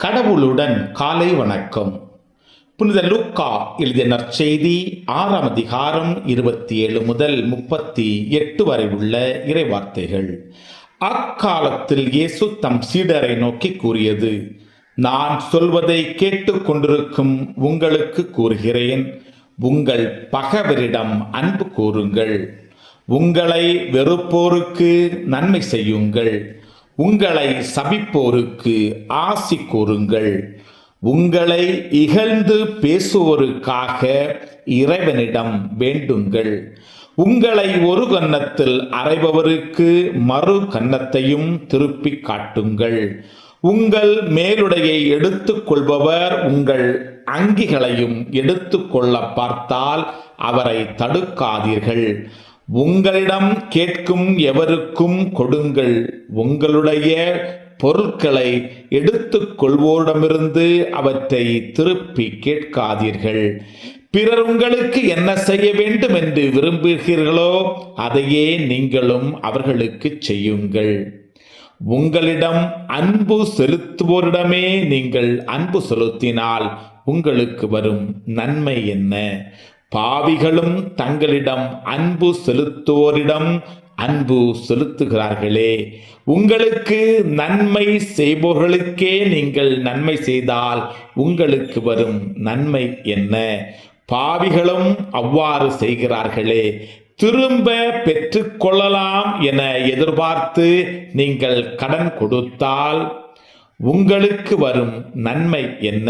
கடவுளுடன் காலை வணக்கம். புனித லூக்கா எழுதிய நற்செய்தி 6ஆம் அதிகாரம் 27 முதல் 38 வரை உள்ள இறைவார்த்தைகள். அக்காலத்தில் இயேசு தம் சீடரை நோக்கி கூறியது: நான் சொல்வதை கேட்டுக் கொண்டிருக்கும் உங்களுக்கு கூறுகிறேன், உங்கள் பகைவரிடம் அன்பு கூறுங்கள், உங்களை வெறுப்போருக்கு நன்மை செய்யுங்கள், உங்களை சபிப்போருக்கு ஆசி கூறுங்கள், உங்களை இகழ்ந்து பேசுவோருக்காக இறைவனிடம் வேண்டுங்கள், உங்களை ஒரு கன்னத்தில் அறைபவருக்கு மறு கன்னத்தையும் திருப்பி காட்டுங்கள், உங்கள் மேலுடையை எடுத்துக் கொள்பவர் உங்கள் அங்கிகளையும் எடுத்துக்கொள்ள பார்த்தால் அவரை தடுக்காதீர்கள். உங்களிடம் கேட்கும் எவருக்கும் கொடுங்கள், உங்களுடைய பொருட்களை எடுத்துக் கொள்வோரிடமிருந்து அவற்றை திருப்பி கேட்காதீர்கள். பிறர் உங்களுக்கு என்ன செய்ய வேண்டும் என்று விரும்புகிறீர்களோ அதையே நீங்களும் அவர்களுக்கு செய்யுங்கள். உங்களிடம் அன்பு செலுத்துவோரிடமே நீங்கள் அன்பு செலுத்தினால் உங்களுக்கு வரும் நன்மை என்ன? பாவிகளும் தங்களிடம் அன்பு செலுத்துவோரிடம் அன்பு செலுத்துகிறார்களே. உங்களுக்கு நன்மை செய்பவர்களுக்கே நீங்கள் நன்மை செய்தால் உங்களுக்கு வரும் நன்மை என்ன? பாவிகளும் அவ்வாறு செய்கிறார்களே. திரும்ப பெற்றுக்கொள்ளலாம் என எதிர்பார்த்து நீங்கள் கடன் கொடுத்தால் உங்களுக்கு வரும் நன்மை என்ன?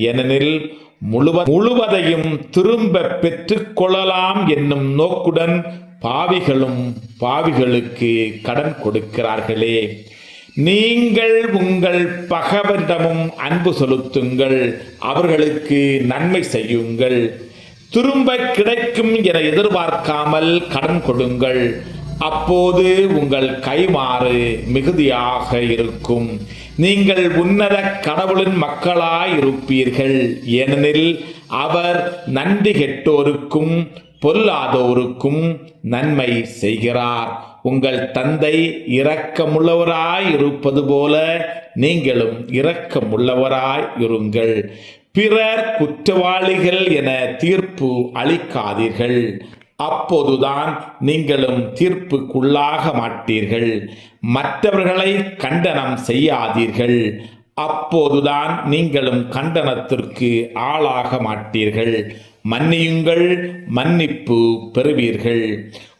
ஏனெனில் முழுவதையும் திரும்ப பெற்றுக்கொள்ளலாம் என்னும் நோக்குடன் பாவிகளுக்கு கடன் கொடுக்கிறார்களே. நீங்கள் உங்கள் பகைவரிடமும் அன்பு செலுத்துங்கள், அவர்களுக்கு நன்மை செய்யுங்கள், திரும்ப கிடைக்கும் என எதிர்பார்க்காமல் கடன் கொடுங்கள், அப்போது உங்கள் கைமாறு மிகுதியாக இருக்கும். நீங்கள் உன்னத கடவுளின் மக்களாய் இருப்பீர்கள். ஏனெனில் அவர் நன்றி கெட்டோருக்கும் பொல்லாதோருக்கும் நன்மை செய்கிறார். உங்கள் தந்தை இரக்கமுள்ளவராய் இருப்பது போல நீங்களும் இரக்கமுள்ளவராய் இருங்கள். பிறர் குற்றவாளிகள் என தீர்ப்பு அளிக்காதீர்கள், அப்போதுதான் நீங்களும் தீர்ப்புக்குள்ளாக மாட்டீர்கள். மற்றவர்களை கண்டனம் செய்யாதீர்கள், அப்போதுதான் நீங்களும் கண்டனத்திற்கு ஆளாக மாட்டீர்கள். மன்னியுங்கள், மன்னிப்பு பெறுவீர்கள்.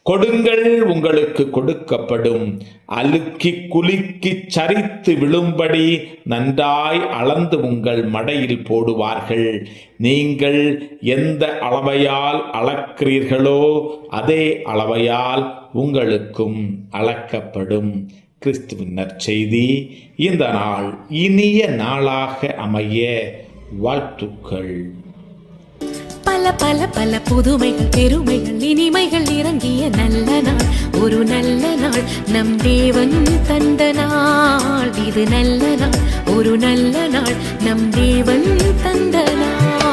கொடுங்கள், உங்களுக்கு கொடுக்கப்படும். அழுக்கி குலுக்கி சரித்து விழும்படி நன்றாய் அளந்து உங்கள் மடையில் போடுவார்கள். நீங்கள் எந்த அளவையால் அளக்கிறீர்களோ அதே அளவையால் உங்களுக்கும் அளக்கப்படும். கிறிஸ்துவின் நற்செய்தி. இந்த நாள் இனிய நாளாக அமைய வாழ்த்துக்கள். பல பல பல புதுமைகள், பெருமைகள், இனிமைகள் இறங்கிய நல்ல நாள், ஒரு நல்ல நாள், நம் தேவன் தந்த நாள். இது நல்ல நாள், ஒரு நல்ல நாள், நம் தேவன் தந்த நாள்.